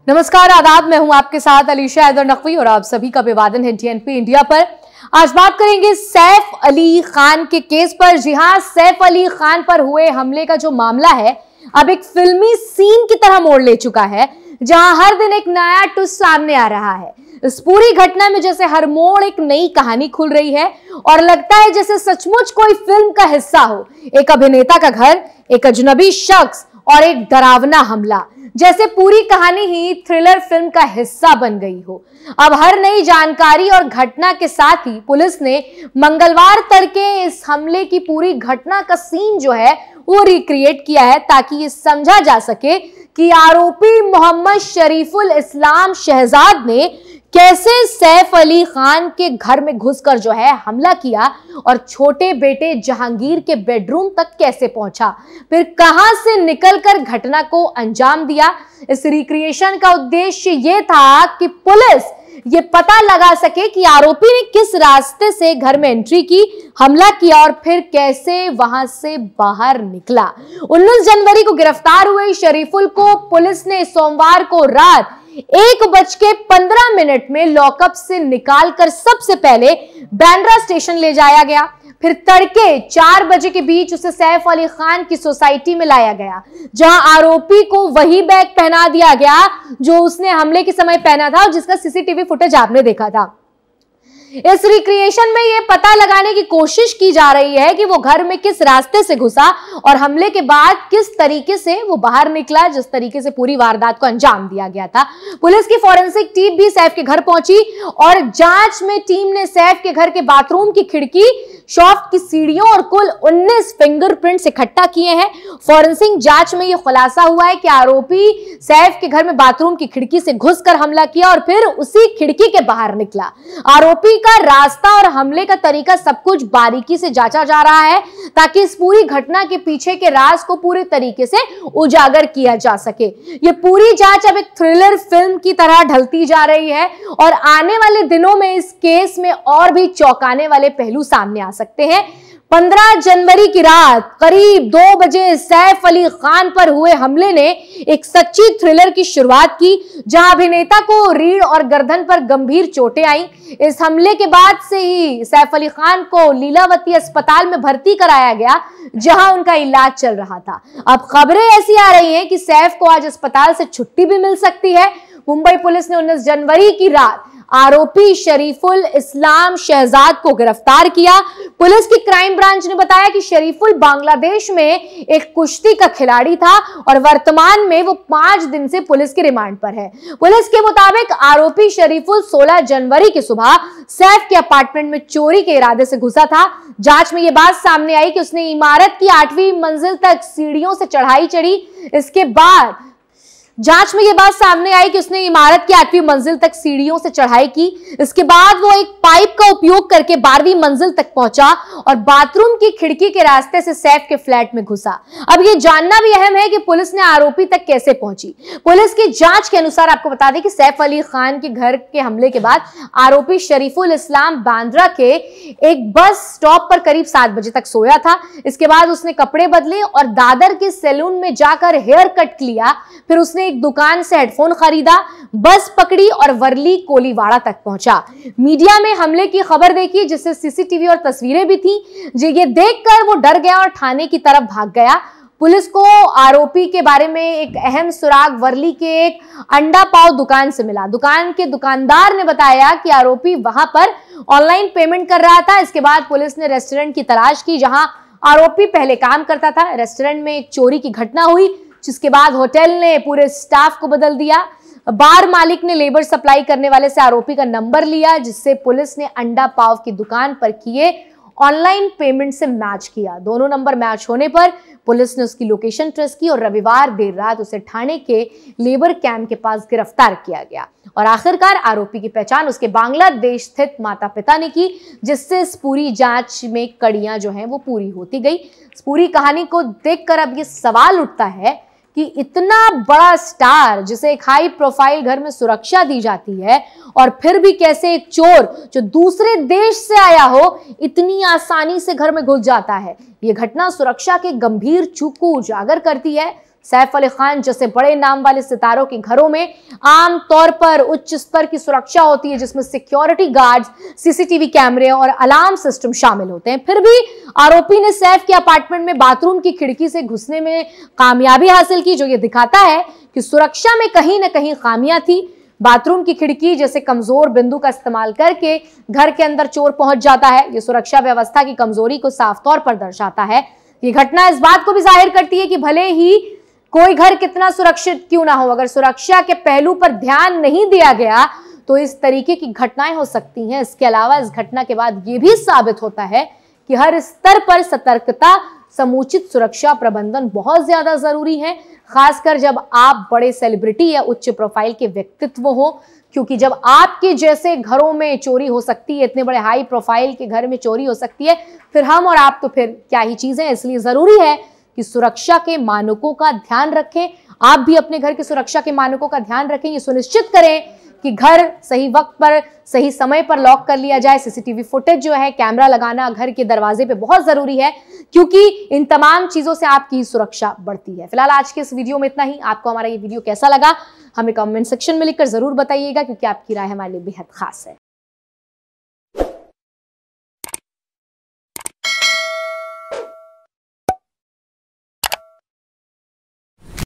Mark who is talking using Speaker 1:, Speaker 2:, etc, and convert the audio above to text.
Speaker 1: नमस्कार, आदाब। मैं हूं आपके साथ अलीशा हैदर नकवी और आप सभी का अभिवादन है TNP इंडिया पर। आज बात करेंगे सैफ अली खान के केस पर। जी हां, सैफ अली खान पर हुए हमले का जो मामला है अब एक फिल्मी सीन की तरह मोड़ ले चुका है, जहां हर दिन एक नया ट्विस्ट सामने आ रहा है। इस पूरी घटना में जैसे हर मोड़ एक नई कहानी खुल रही है और लगता है जैसे सचमुच कोई फिल्म का हिस्सा हो। एक अभिनेता का घर, एक अजनबी शख्स और एक डरावना हमला, जैसे पूरी कहानी ही थ्रिलर फिल्म का हिस्सा बन गई हो। अब हर नई जानकारी और घटना के साथ ही पुलिस ने मंगलवार तड़के इस हमले की पूरी घटना का सीन जो है वो रिक्रिएट किया है, ताकि ये समझा जा सके कि आरोपी मोहम्मद शरीफुल इस्लाम शहजाद ने कैसे सैफ अली खान के घर में घुसकर जो है हमला किया और छोटे बेटे जहांगीर के बेडरूम तक कैसे पहुंचा, फिर कहां से निकलकर घटना को अंजाम दिया। इस रिक्रिएशन का उद्देश्य यह था कि पुलिस ये पता लगा सके कि आरोपी ने किस रास्ते से घर में एंट्री की, हमला किया और फिर कैसे वहां से बाहर निकला। 19 जनवरी को गिरफ्तार हुए शरीफुल को पुलिस ने सोमवार को रात 1:15 में लॉकअप से निकालकर सबसे पहले बांद्रा स्टेशन ले जाया गया। फिर तड़के 4 बजे के बीच उसे सैफ अली खान की सोसाइटी में लाया गया, जहां आरोपी को वही बैग पहना दिया गया जो उसने हमले के समय पहना था और जिसका सीसीटीवी फुटेज आपने देखा था। इस रिक्रिएशन में यह पता लगाने की कोशिश की जा रही है कि वो घर में किस रास्ते से घुसा और हमले के बाद किस तरीके से वो बाहर निकला, जिस तरीके से पूरी वारदात को अंजाम दिया गया था। पुलिस की फॉरेंसिक टीम भी सैफ के घर पहुंची और जांच में टीम ने सैफ के घर के बाथरूम की खिड़की, शॉफ्ट की सीढ़ियों और कुल 19 फिंगरप्रिंट्स इकट्ठा किए हैं। फॉरेंसिक जांच में यह खुलासा हुआ है कि आरोपी सैफ के घर में बाथरूम की खिड़की से घुसकर हमला किया और फिर उसी खिड़की के बाहर निकला। आरोपी का रास्ता और हमले का तरीका सब कुछ बारीकी से जांचा जा रहा है, ताकि इस पूरी घटना के पीछे के राज को पूरे तरीके से उजागर किया जा सके। ये पूरी जांच अब एक थ्रिलर फिल्म की तरह ढलती जा रही है और आने वाले दिनों में इस केस में और भी चौंकाने वाले पहलू सामने आ सकते हैं। 15 जनवरी की रात करीब 2 बजे सैफ अली खान पर हुए हमले ने एक सच्ची थ्रिलर की शुरुआत की, जहां अभिनेता को रीढ़ और गर्दन पर गंभीर चोटें आईं। इस हमले के बाद से ही सैफ अली खान को लीलावती अस्पताल में भर्ती कराया गया, जहां उनका इलाज चल रहा था। अब खबरें ऐसी आ रही हैं कि सैफ को आज अस्पताल से छुट्टी भी मिल सकती है। मुंबई पुलिस ने 19 जनवरी की रात आरोपी शरीफुल इस्लाम शहजाद को गिरफ्तार किया। पुलिस की क्राइम ब्रांच ने बताया कि शरीफुल बांग्लादेश में एक कुश्ती का खिलाड़ी था और वर्तमान में वो 5 दिन से पुलिस के रिमांड पर है। पुलिस के मुताबिक आरोपी शरीफुल 16 जनवरी की सुबह सैफ के अपार्टमेंट में चोरी के इरादे से घुसा था। जांच में यह बात सामने आई कि उसने इमारत की 8वीं मंजिल तक सीढ़ियों से चढ़ाई चढ़ी। इसके बाद जांच में यह बात सामने आई कि उसने इमारत की 8वीं मंजिल तक सीढ़ियों से चढ़ाई की। इसके बाद वो एक पाइप का उपयोग करके 12वीं मंजिल तक पहुंचा और बाथरूम की खिड़की के रास्ते से सैफ के फ्लैट में घुसा। अब यह जानना भी अहम है कि पुलिस ने आरोपी तक कैसे पहुंची। पुलिस की जांच के अनुसार आपको बता दें कि सैफ अली खान के घर के हमले के बाद आरोपी शरीफुल इस्लाम बांद्रा के एक बस स्टॉप पर करीब 7 बजे तक सोया था। इसके बाद उसने कपड़े बदले और दादर के सैलून में जाकर हेयर कट लिया। फिर उसने एक दुकान से हेडफोन खरीदा, बस पकड़ी और वर्ली कोलीवाड़ा तक पहुंचा। मीडिया में हमले की खबर देखी, जिससे सीसीटीवी और तस्वीरें भी थी। ये देखकर वो डर गया और थाने की तरफ भाग गया। पुलिस को आरोपी के बारे में एक अहम सुराग वर्ली के एक अंडा पाव दुकान से मिला। दुकान के दुकानदार ने बताया कि आरोपी वहां पर ऑनलाइन पेमेंट कर रहा था। इसके बाद पुलिस ने रेस्टोरेंट की तलाश की, जहां आरोपी पहले काम करता था। रेस्टोरेंट में एक चोरी की घटना हुई, जिसके बाद होटल ने पूरे स्टाफ को बदल दिया। बार मालिक ने लेबर सप्लाई करने वाले से आरोपी का नंबर लिया, जिससे पुलिस ने अंडा पाव की दुकान पर किए ऑनलाइन पेमेंट से मैच किया। दोनों नंबर मैच होने पर पुलिस ने उसकी लोकेशन ट्रेस की और रविवार देर रात उसे ठाणे के लेबर कैंप के पास गिरफ्तार किया गया। और आखिरकार आरोपी की पहचान उसके बांग्लादेश स्थित माता पिता ने की, जिससे इस पूरी जांच में कड़ियां जो हैं वो पूरी होती गई। इस पूरी कहानी को देखकर अब ये सवाल उठता है कि इतना बड़ा स्टार, जिसे एक हाई प्रोफाइल घर में सुरक्षा दी जाती है, और फिर भी कैसे एक चोर जो दूसरे देश से आया हो इतनी आसानी से घर में घुस जाता है। यह घटना सुरक्षा के गंभीर चूक को उजागर करती है। सैफ अली खान जैसे बड़े नाम वाले सितारों के घरों में आम तौर पर उच्च स्तर की सुरक्षा होती है, जिसमें सिक्योरिटी गार्ड्स, सीसीटीवी कैमरे और अलार्म सिस्टम शामिल होते हैं। फिर भी आरोपी ने सैफ के अपार्टमेंट में बाथरूम की खिड़की से घुसने में कामयाबी हासिल की, जो ये दिखाता है कि सुरक्षा में कहीं ना कहीं खामियां थी। बाथरूम की खिड़की जैसे कमजोर बिंदु का इस्तेमाल करके घर के अंदर चोर पहुंच जाता है। यह सुरक्षा व्यवस्था की कमजोरी को साफ तौर पर दर्शाता है। ये घटना इस बात को भी जाहिर करती है कि भले ही कोई घर कितना सुरक्षित क्यों ना हो, अगर सुरक्षा के पहलू पर ध्यान नहीं दिया गया तो इस तरीके की घटनाएं हो सकती हैं। इसके अलावा इस घटना के बाद यह भी साबित होता है कि हर स्तर पर सतर्कता, समुचित सुरक्षा प्रबंधन बहुत ज्यादा जरूरी है, खासकर जब आप बड़े सेलिब्रिटी या उच्च प्रोफाइल के व्यक्तित्व हो। क्योंकि जब आपके जैसे घरों में चोरी हो सकती है, इतने बड़े हाई प्रोफाइल के घर में चोरी हो सकती है, फिर हम और आप तो फिर क्या ही चीजें। इसलिए जरूरी है कि सुरक्षा के मानकों का ध्यान रखें। आप भी अपने घर की सुरक्षा के मानकों का ध्यान रखें। ये सुनिश्चित करें कि घर सही वक्त पर, सही समय पर लॉक कर लिया जाए। सीसीटीवी फुटेज जो है, कैमरा लगाना घर के दरवाजे पे बहुत जरूरी है, क्योंकि इन तमाम चीजों से आपकी सुरक्षा बढ़ती है। फिलहाल आज के इस वीडियो में इतना ही। आपको हमारा ये वीडियो कैसा लगा हमें कमेंट सेक्शन में लिखकर जरूर बताइएगा, क्योंकि आपकी राय हमारे लिए बेहद खास है।